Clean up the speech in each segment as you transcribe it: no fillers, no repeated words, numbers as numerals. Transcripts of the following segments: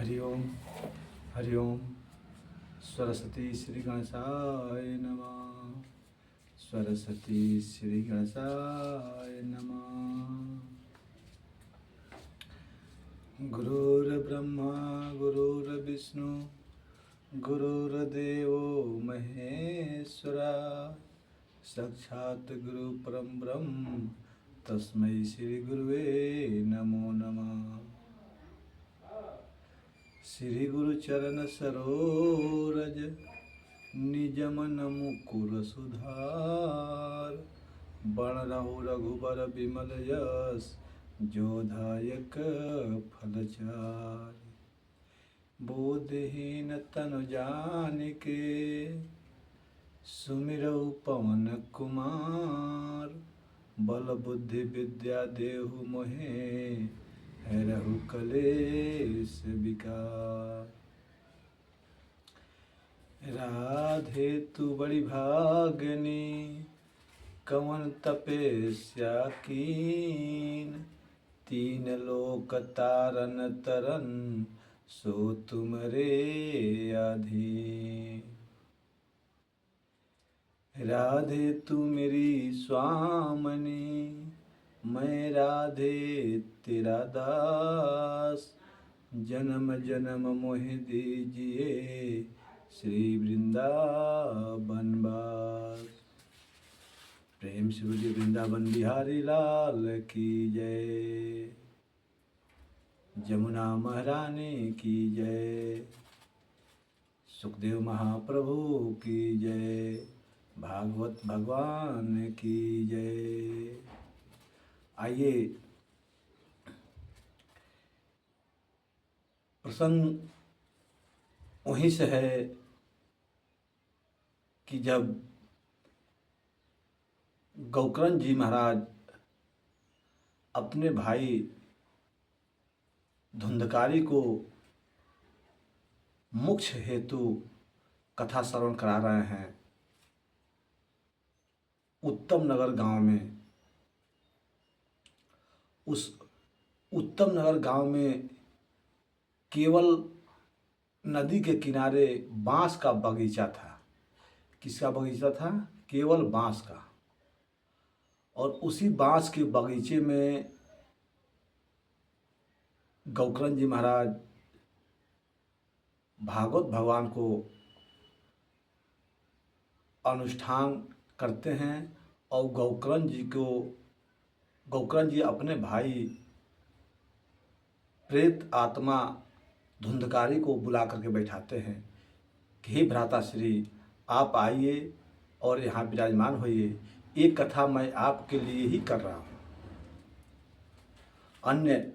हरि ओम। हरि ओम। सरस्वती श्री गणेशाय नमः। सरस्वती श्री गणेशाय नमः। गुरुर्ब्रह्मा गुरुर्विष्णु गुरुर्देवो महेश्वरा। साक्षात् गुरु परम ब्रह्म तस्मै श्री गुरुवे नमो नमः। श्री गुरु चरण सरोरज निज मन मुकुर सुधार। बण रहो रघुबर विमल यश जोधायक फलचार। बोधहीन तनु जानिके सुमिरौ पवन कुमार। बल बुद्धि विद्या देहु मोहे हरहु कलेश विकार। राधे तू बड़ी भागनी कवन तपस्या कीन। तीन लोक तारन तरन सो तुमरे अधीन। राधे तू मेरी स्वामनी मैं राधे तेरा दास। जन्म जन्म मोहि दीजिए श्री वृंदावन वास। प्रेम से बोलिए वृंदावन बिहारी लाल की जय। जमुना महारानी की जय। सुखदेव महाप्रभु की जय। भागवत भगवान की जय। आइए प्रसंग वहीं से है कि जब गौकर्ण जी महाराज अपने भाई धुंधकारी को मोक्ष हेतु कथा श्रवण करा रहे हैं उत्तम नगर गांव में। उस उत्तम नगर गांव में केवल नदी के किनारे बांस का बगीचा था। किसका बगीचा था? केवल बांस का। और उसी बांस के बगीचे में गौकर्ण जी महाराज भागवत भगवान को अनुष्ठान करते हैं। और गौकर्ण जी अपने भाई प्रेत आत्मा धुंधकारी को बुला करके बैठाते हैं कि हे भ्राताश्री आप आइए और यहाँ विराजमान होइए। एक कथा मैं आपके लिए ही कर रहा हूँ। अन्य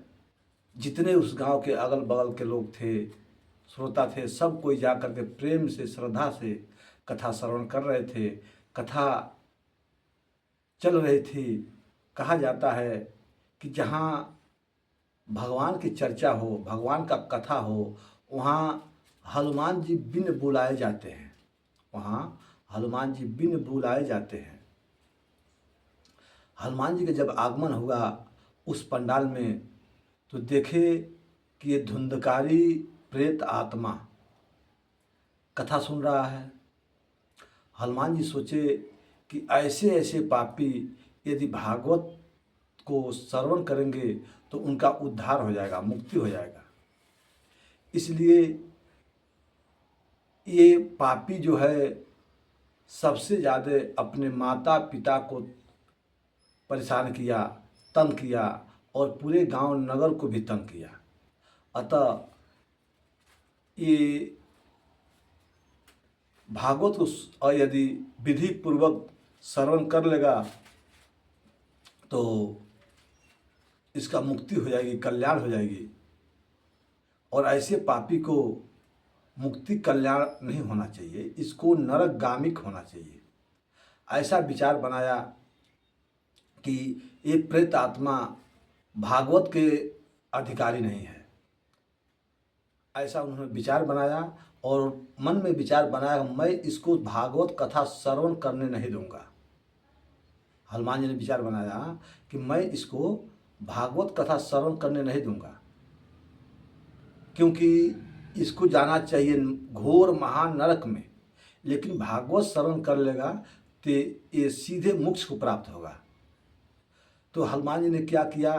जितने उस गांव के अगल बगल के लोग थे, श्रोता थे, सब कोई जा कर के प्रेम से श्रद्धा से कथा श्रवण कर रहे थे। कथा चल रही थी। कहा जाता है कि जहाँ भगवान की चर्चा हो, भगवान का कथा हो, वहाँ हनुमान जी बिन बुलाए जाते हैं। वहाँ हनुमान जी बिन बुलाए जाते हैं। हनुमान जी का जब आगमन हुआ उस पंडाल में तो देखे कि ये धुंधकारी प्रेत आत्मा कथा सुन रहा है। हनुमान जी सोचे कि ऐसे ऐसे पापी यदि भागवत को श्रवण करेंगे तो उनका उद्धार हो जाएगा, मुक्ति हो जाएगा। इसलिए ये पापी जो है सबसे ज़्यादा अपने माता पिता को परेशान किया, तंग किया और पूरे गांव नगर को भी तंग किया। अतः ये भागवत को यदि विधि पूर्वक श्रवण कर लेगा तो इसका मुक्ति हो जाएगी, कल्याण हो जाएगी। और ऐसे पापी को मुक्ति कल्याण नहीं होना चाहिए, इसको नरकगामिक होना चाहिए। ऐसा विचार बनाया कि ये प्रेत आत्मा भागवत के अधिकारी नहीं है। ऐसा उन्होंने विचार बनाया और मन में विचार बनाया मैं इसको भागवत कथा श्रवण करने नहीं दूंगा। हनुमान जी ने विचार बनाया कि मैं इसको भागवत कथा श्रवण करने नहीं दूंगा। क्योंकि इसको जाना चाहिए घोर महान नरक में, लेकिन भागवत श्रवण कर लेगा तो ये सीधे मोक्ष को प्राप्त होगा। तो हनुमान जी ने क्या किया,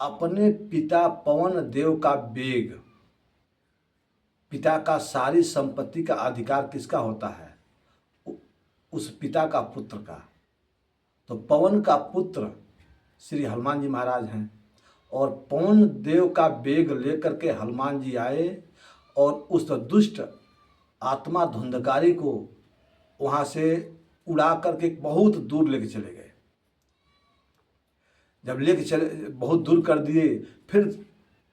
अपने पिता पवन देव का वेग, पिता का सारी संपत्ति का अधिकार किसका होता है, उस पिता का पुत्र का। तो पवन का पुत्र श्री हनुमान जी महाराज हैं, और पवन देव का वेग लेकर के हनुमान जी आए और उस दुष्ट आत्मा धुंधकारी को वहाँ से उड़ा करके बहुत दूर लेके चले गए। जब लेके चले बहुत दूर कर दिए, फिर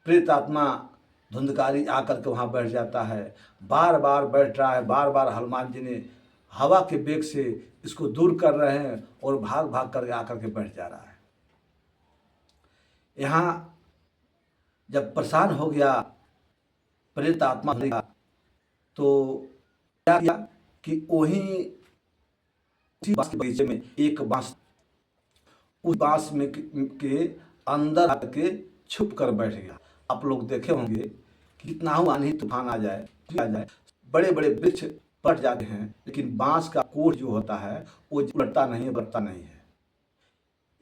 प्रेत आत्मा धुंधकारी आकर के वहाँ बैठ जाता है, बार बार बैठ रहा है, बार बार हनुमान जी ने हवा के वेग से इसको दूर कर रहे हैं और भाग भाग करके आकर के बैठ जा रहा है। यहाँ जब परेशान हो गया प्रेत आत्मा तो क्या किया कि वहीं उसी बांस के बगीचे में एक बांस, उस बांस में के अंदर आके छुप कर बैठ गया। आप लोग देखे होंगे कि कितना आंधी तूफान आ जाए, बड़े बड़े वृक्ष पट जाते हैं, लेकिन बांस का कोढ़ जो होता है वो उलटता नहीं है, बढ़ता नहीं है।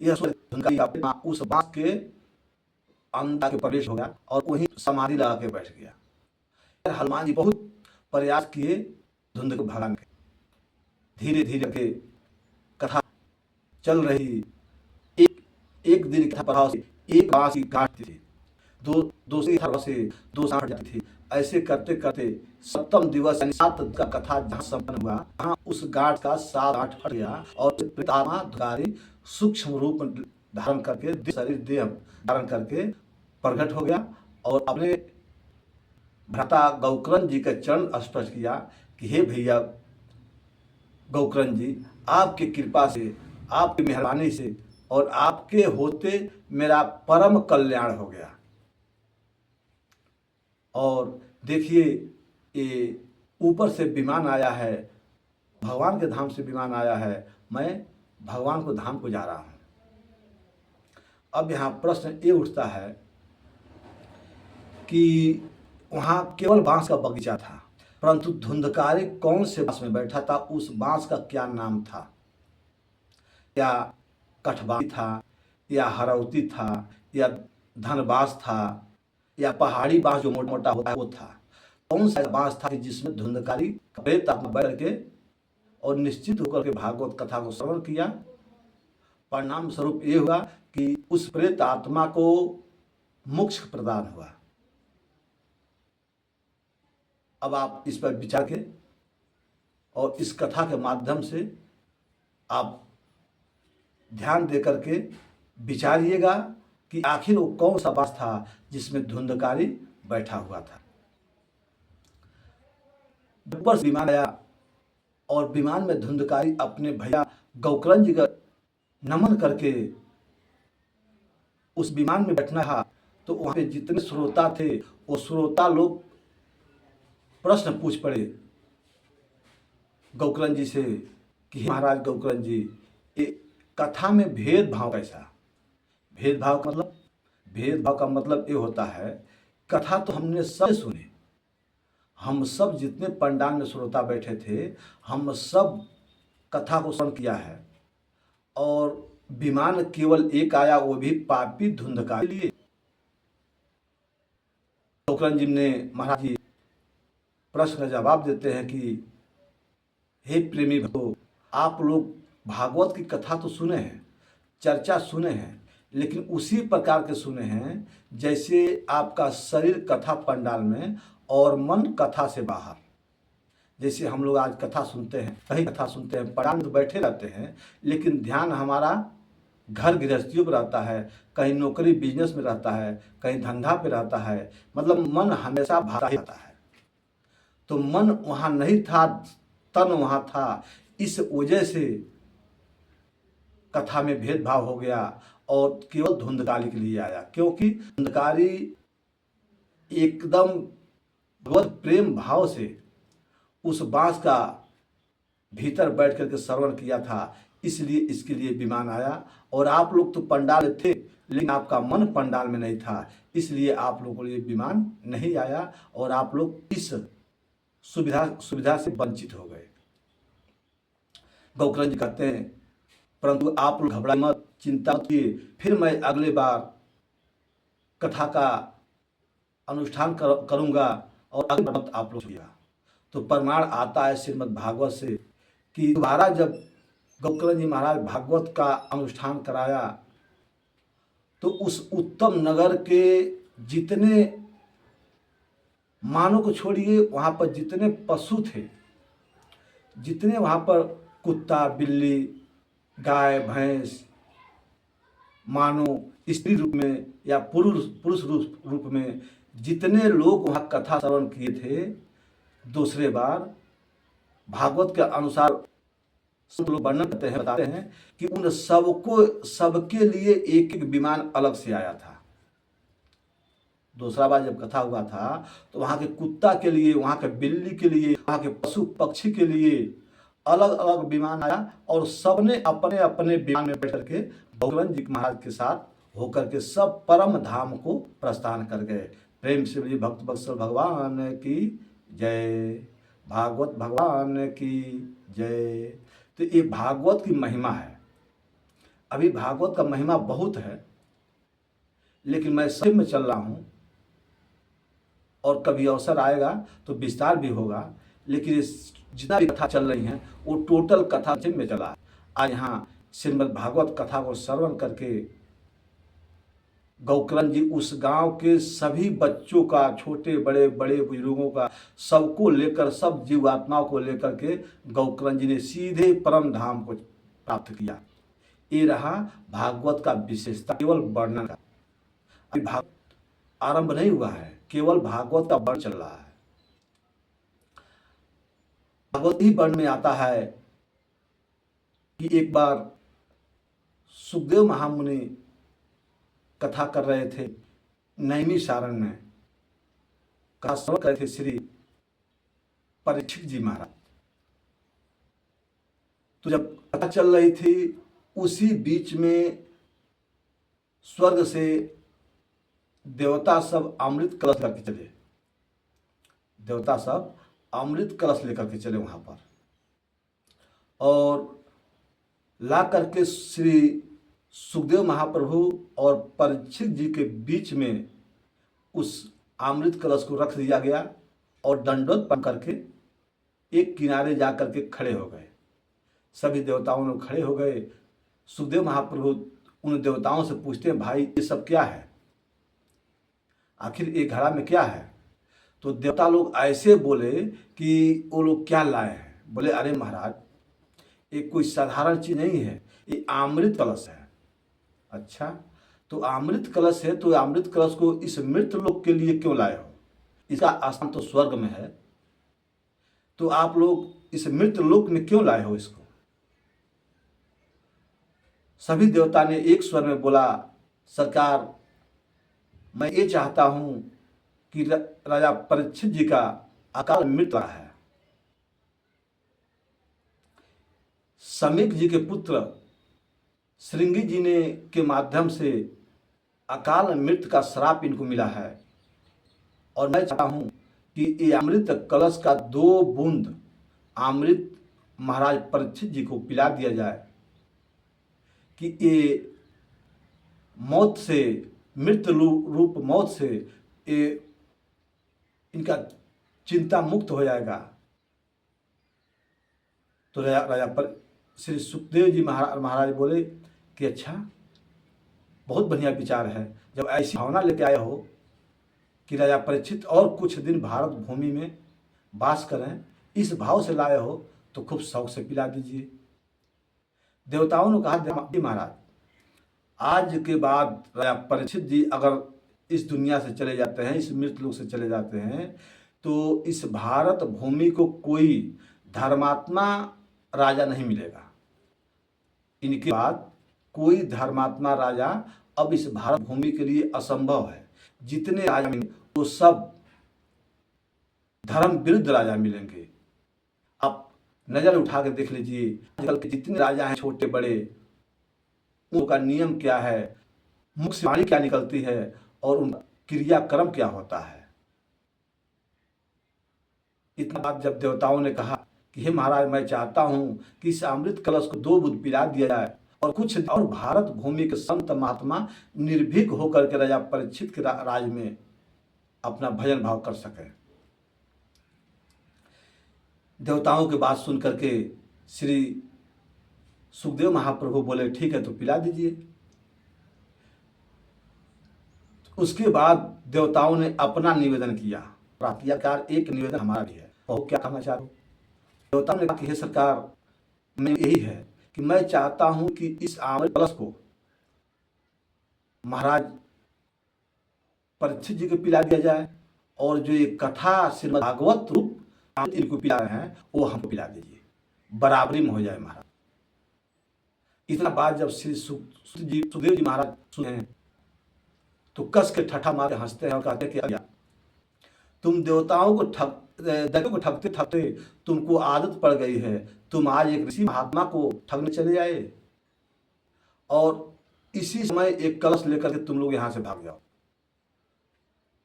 यह उस बांस के अंदर के प्रवेश हो गया और वहीं समाधि लगा के बैठ गया। हनुमान जी बहुत प्रयास किए धुंध को भगाने के, धीरे धीरे के कथा चल रही। एक दिन कथा प्रभाव से एक बांस की काटती थी, दूसरी से दो सांस जाती थी। ऐसे करते करते सप्तम दिवस यानी 7 का कथा जहाँ संपन्न हुआ, वहाँ उस गांठ का 7 गांठ फट गया और प्रेतात्मा धुंधकारी सूक्ष्म रूप धारण करके शरीर देह धारण करके प्रकट हो गया और अपने भ्राता गौकर्ण जी के चरण स्पर्श किया कि हे भैया गौकर्ण जी, आपकी कृपा से, आपकी मेहरबानी से और आपके होते मेरा परम कल्याण हो गया। और देखिए ये ऊपर से विमान आया है, भगवान के धाम से विमान आया है, मैं भगवान को धाम को जा रहा हूँ। अब यहाँ प्रश्न ये उठता है कि वहाँ केवल बांस का बगीचा था, परंतु धुंधकारी कौन से बांस में बैठा था, उस बांस का क्या नाम था? या कठबांस था, या हरौती था, या धनबास था, या पहाड़ी बांस जो मोटा मोटा होता है वो था? कौन सा बांस था कि जिसमें धुंधकारी प्रेत आत्मा बैठ के और निश्चित होकर के भागवत कथा को श्रवण किया? परिणाम स्वरूप ये हुआ कि उस प्रेत आत्मा को मोक्ष प्रदान हुआ। अब आप इस पर विचार करें और इस कथा के माध्यम से आप ध्यान दे करके विचारिएगा कि आखिर वो कौन सा बांस था जिसमें धुंधकारी बैठा हुआ था। ऊपर से विमान आया और विमान में धुंधकारी अपने भैया गौकर्ण जी का नमन करके उस विमान में बैठना था। तो वहां पे जितने श्रोता थे वो श्रोता लोग प्रश्न पूछ पड़े गौकर्ण जी से कि महाराज गौकर्ण जी, ये कथा में भेदभाव कैसा? भेदभाव का मतलब ये होता है, कथा तो हमने सब सुने, हम सब जितने पंडाल में श्रोता बैठे थे, हम सब कथा को श्रवण किया है, और विमान केवल एक आया, वो भी पापी धुंधकारी लिए। गौकर्ण जी ने महाराज जी प्रश्न का जवाब देते हैं कि हे प्रेमी भक्तों, आप लोग भागवत की कथा तो सुने हैं, चर्चा सुने हैं, लेकिन उसी प्रकार के सुने हैं जैसे आपका शरीर कथा पंडाल में और मन कथा से बाहर। जैसे हम लोग आज कथा सुनते हैं, कहीं कथा सुनते हैं, पंडाल में तो बैठे रहते हैं, लेकिन ध्यान हमारा घर गृहस्थियों पर रहता है, कहीं नौकरी बिजनेस में रहता है, कहीं धंधा पे रहता है, मतलब मन हमेशा भागा ही रहता है। तो मन वहाँ नहीं था, तन वहाँ था। इस वजह से कथा में भेदभाव हो गया और केवल धुंधकारी के लिए आया, क्योंकि धुंधकारी एकदम भगवत प्रेम भाव से उस बांस का भीतर बैठ करके श्रवण किया था, इसलिए इसके लिए विमान आया। और आप लोग तो पंडाल थे, लेकिन आपका मन पंडाल में नहीं था, इसलिए आप लोगों को ये विमान नहीं आया और आप लोग इस सुविधा से वंचित हो गए। गौकर्ण जी कहते हैं, परंतु आप लोग घबराए मत, चिंता मत किए, फिर मैं अगले बार कथा का अनुष्ठान करूंगा और अगले बार आप लोग किया। तो प्रमाण आता है श्रीमद् भागवत से कि दोबारा जब गौकर्ण जी महाराज भागवत का अनुष्ठान कराया तो उस उत्तम नगर के जितने मानव को छोड़िए, वहाँ पर जितने पशु थे, जितने वहाँ पर कुत्ता बिल्ली गाय भैंस मानव स्त्री रूप में या पुरुष रूप में जितने लोग वहाँ कथा श्रवण किए थे, दूसरे बार भागवत के अनुसार सब लोग वर्णन करते हैं, बताते हैं कि उन सबके लिए एक एक विमान अलग से आया था। दूसरा बार जब कथा हुआ था तो वहाँ के कुत्ता के लिए, वहाँ के बिल्ली के लिए, वहाँ के पशु पक्षी के लिए अलग अलग विमान आया और सबने अपने अपने विमान में बैठ करके गौकर्ण जी महाराज के साथ होकर के सब परम धाम को प्रस्थान कर गए। प्रेम से बोलिए भक्त वत्सल भगवान की जय, भागवत भगवान की जय। तो ये भागवत की महिमा है। अभी भागवत का महिमा बहुत है, लेकिन मैं सब में चल रहा हूँ और कभी अवसर आएगा तो विस्तार भी होगा, लेकिन जितना भी कथा चल रही हैं वो टोटल कथा में चला है। आज यहाँ श्रीमद् भागवत कथा को श्रवण करके गौकर्ण जी उस गांव के सभी बच्चों का, छोटे बड़े बड़े बुजुर्गों का, सबको लेकर, सब जीवात्माओं को लेकर के गौकर्ण जी ने सीधे परम धाम को प्राप्त किया। ये रहा भागवत का विशेषता, केवल वर्णन का। अभी भागवत आरंभ नहीं हुआ है, केवल भागवत का वर्णन चल रहा है। भागवत ही वर्ण में आता है कि एक बार सुखदेव महामुनि कथा कर रहे थे नैमिषारण्य में, कथा श्रवण कर रहे थे श्री परीक्षित जी महाराज। तो जब कथा चल रही थी उसी बीच में स्वर्ग से देवता सब अमृत कलश लेकर चले, देवता सब अमृत कलश लेकर के चले वहां पर, और ला करके श्री सुखदेव महाप्रभु और परीक्षित जी के बीच में उस अमृत कलश को रख दिया गया और दंडवत पकड़ करके एक किनारे जा करके खड़े हो गए। सभी देवताओं लोग खड़े हो गए। सुखदेव महाप्रभु उन देवताओं से पूछते हैं, भाई ये सब क्या है, आखिर ये घड़ा में क्या है? तो देवता लोग ऐसे बोले कि वो लोग क्या लाए हैं। बोले, अरे महाराज ये कोई साधारण चीज नहीं है, ये अमृत कलश है। अच्छा, तो अमृत कलश है, तो अमृत कलश को इस मृत लोक के लिए क्यों लाए हो? इसका स्थान तो स्वर्ग में है, तो आप लोग इस मृत लोक में क्यों लाए हो इसको? सभी देवता ने एक स्वर में बोला, सरकार मैं ये चाहता हूं कि राजा परीक्षित जी का अकाल मृत्यु रहा है। समीक जी के पुत्र श्रृंगी जी ने के माध्यम से अकाल मृत्यु का श्राप इनको मिला है, और मैं चाहता हूं कि ये अमृत कलश का 2 बूंद अमृत महाराज परीक्षित जी को पिला दिया जाए कि ये मौत से, मृत्यु रूप मौत से ये इनका चिंता मुक्त हो जाएगा। तो राजा पर श्री सुखदेव जी महाराज बोले कि अच्छा, बहुत बढ़िया विचार है। जब ऐसी भावना लेके आए हो कि राजा परीक्षित और कुछ दिन भारत भूमि में वास करें, इस भाव से लाए हो तो खूब शौक से पिला दीजिए। देवताओं ने कहा, महाराज आज के बाद राजा परीक्षित जी अगर इस दुनिया से चले जाते हैं, इस मृत्यु लोक से चले जाते हैं, तो इस भारत भूमि को कोई धर्मात्मा राजा नहीं मिलेगा। इनके बाद कोई धर्मात्मा राजा अब इस भारत भूमि के लिए असंभव है। जितने राजा मिलेंगे वो सब धर्म विरुद्ध राजा मिलेंगे। आप नजर उठा के देख लीजिए, आजकल के जितने राजा हैं छोटे बड़े, उनका नियम क्या है? मुख से वाणी क्या निकलती है और उनका क्रियाक्रम क्या होता है। इतना बात जब देवताओं ने कहा कि हे महाराज, मैं चाहता हूं कि इस अमृत कलश को 2 बूंद पिला दिया जाए और भारत भूमि के संत महात्मा निर्भीक होकर के राजा परीक्षित के राज में अपना भजन भाव कर सके। देवताओं की बात सुन करके श्री सुखदेव महाप्रभु बोले ठीक है तो पिला दीजिए। उसके बाद देवताओं ने अपना निवेदन किया। प्रार्थनाकार एक निवेदन हमारा भी है, और क्या कहना चाहूँ। देवताओं ने कहा कि हे सरकार, मैं यही है कि मैं चाहता हूं कि इस अमृत कलश को महाराज परीक्षित जी को पिला दिया जाए, और जो ये कथा श्रीमद् भागवत रूप इनको पिला रहे हैं वो हमको पिला दीजिए, बराबरी में हो जाए महाराज। इतना बात जब श्री सुखदेव जी महाराज सुने तो कस के ठट्ठा मार के हंसते हैं और कहते हैं कि क्या तुम देवताओं को ठगते ठगते तुमको आदत पड़ गई है, तुम आज एक ऋषि महात्मा को ठगने चले आए और इसी समय एक कलश लेकर के तुम लोग यहां से भाग जाओ।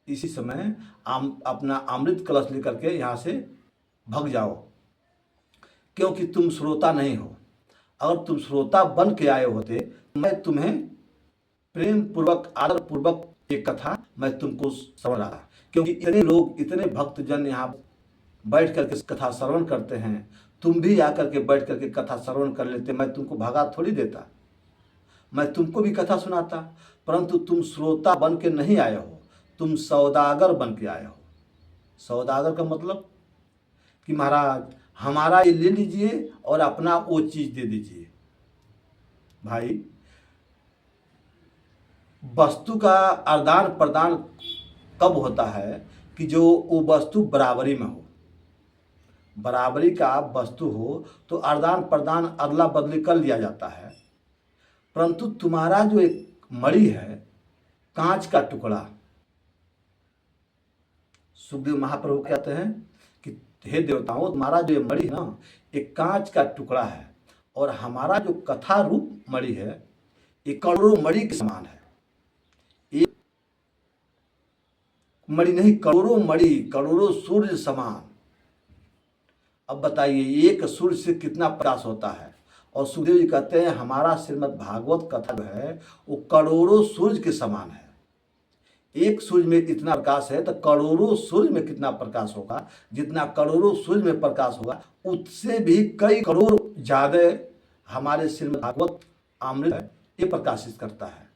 इसी समय अपना अमृत कलश लेकर के यहां से भाग जाओ, क्योंकि तुम श्रोता नहीं हो। अगर तुम श्रोता बन के आए होते मैं तुम्हें प्रेम पूर्वक आदर पूर्वक एक कथा मैं तुमको श्रवण रहा, क्योंकि इतने लोग इतने भक्तजन यहाँ बैठ करके कथा श्रवण करते हैं, तुम भी आकर के बैठ करके कथा श्रवण कर लेते, मैं तुमको भगा थोड़ी देता, मैं तुमको भी कथा सुनाता। परंतु तुम श्रोता बन के नहीं आए हो, तुम सौदागर बन के आए हो। सौदागर का मतलब कि महाराज हमारा ये ले लीजिए और अपना वो चीज दे दीजिए। भाई, वस्तु का आदान प्रदान कब होता है कि जो वो वस्तु बराबरी में हो। बराबरी का वस्तु हो तो आदान प्रदान अदला बदली कर लिया जाता है। परंतु तुम्हारा जो एक मणि है, कांच का टुकड़ा, सुखदेव महाप्रभु कहते हैं कि हे देवताओं, तुम्हारा जो मणि है ना, एक कांच का टुकड़ा है, और हमारा जो कथा रूप मणि है ये करोड़ों मणि के समान है। एक मणि नहीं, करोड़ों मणि, करोड़ों सूर्य समान। अब बताइए एक सूर्य से कितना प्रकाश होता है। और सुखदेव जी कहते हैं हमारा श्रीमद् भागवत कथा जो है वो करोड़ों सूर्य के समान है। एक सूर्य में इतना प्रकाश है तो करोड़ों सूर्य में कितना प्रकाश होगा। जितना करोड़ों सूर्य में प्रकाश होगा उससे भी कई करोड़ ज्यादा हमारे श्रीमद् भागवत अमृत है, ये प्रकाशित करता है।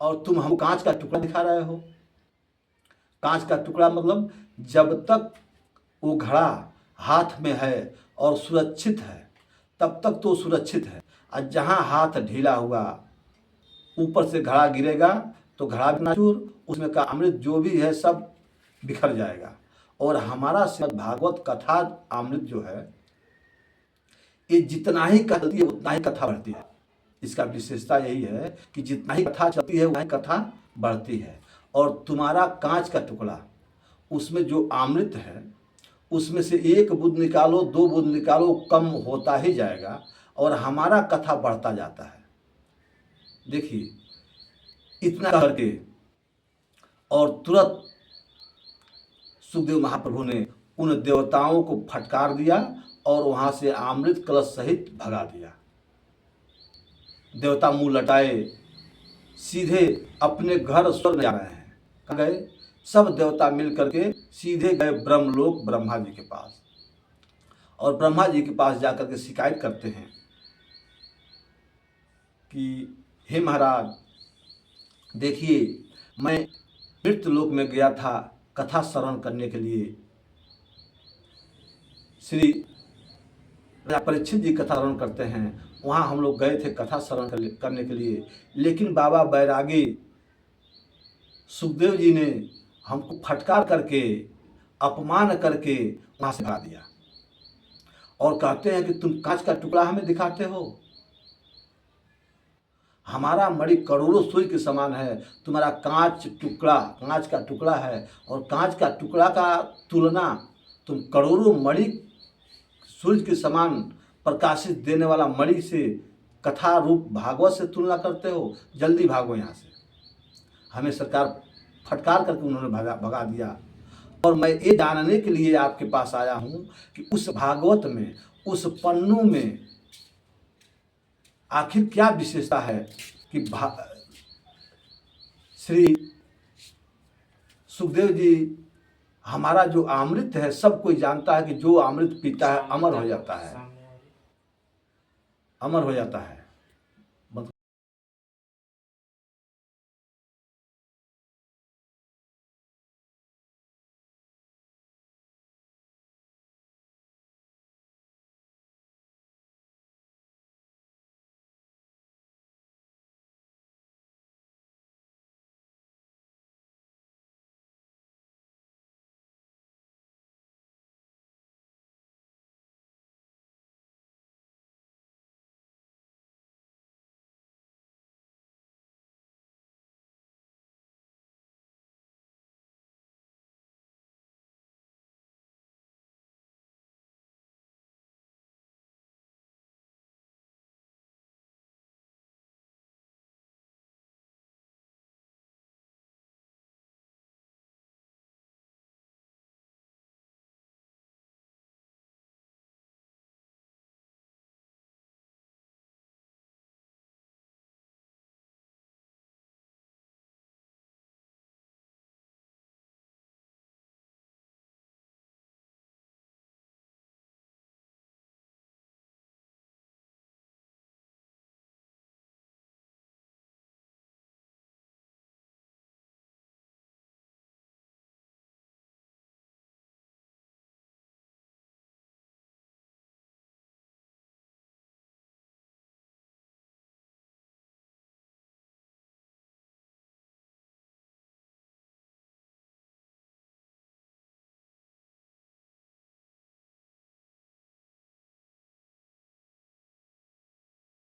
और तुम हम कांच का टुकड़ा दिखा रहे हो। कांच का टुकड़ा मतलब जब तक वो घड़ा हाथ में है और सुरक्षित है तब तक तो सुरक्षित है, और जहां हाथ ढीला हुआ ऊपर से घड़ा गिरेगा तो घड़ा भी चूर, उसमें का अमृत जो भी है सब बिखर जाएगा। और हमारा श्रीमद् भागवत कथा अमृत जो है ये जितना ही चलती है उतना ही कथा बढ़ती है। इसका विशेषता यही है कि जितना ही कथा चलती है उतना ही कथा बढ़ती है। और तुम्हारा कांच का टुकड़ा, उसमें जो अमृत है उसमें से 1 बूंद निकालो, 2 बूंद निकालो, कम होता ही जाएगा और हमारा कथा बढ़ता जाता है। देखिए इतना करके और तुरंत सुखदेव महाप्रभु ने उन देवताओं को फटकार दिया और वहां से अमृत कलश सहित भगा दिया। देवता मुंह लटाए सीधे अपने घर स्वर्ग जा रहे हैं। कहाँ गए? सब देवता मिल करके सीधे गए ब्रह्मलोक ब्रह्मा जी के पास, और ब्रह्मा जी के पास जाकर के शिकायत करते हैं कि हे महाराज, देखिए मैं मृत्यु लोक में गया था कथा श्रवण करने के लिए। श्री परीक्षित जी कथा श्रवण करते हैं, वहाँ हम लोग गए थे कथा श्रवण करने के लिए, लेकिन बाबा बैरागी सुखदेव जी ने हमको फटकार करके अपमान करके वहाँ से भगा दिया और कहते हैं कि तुम कांच का टुकड़ा हमें दिखाते हो। हमारा मणि करोड़ों सूर्य के समान है, तुम्हारा कांच का टुकड़ा है, और कांच का टुकड़ा का तुलना तुम करोड़ों मणि सूर्य के समान प्रकाशित देने वाला मणि से कथा रूप भागवत से तुलना करते हो, जल्दी भागो यहाँ से। हमें सरकार फटकार करके उन्होंने भगा दिया। और मैं ये जानने के लिए आपके पास आया हूँ कि उस भागवत में, उस पन्नों में आखिर क्या विशेषता है कि श्री सुखदेव जी, हमारा जो अमृत है, सब कोई जानता है कि जो अमृत पीता है अमर हो जाता है, अमर हो जाता है।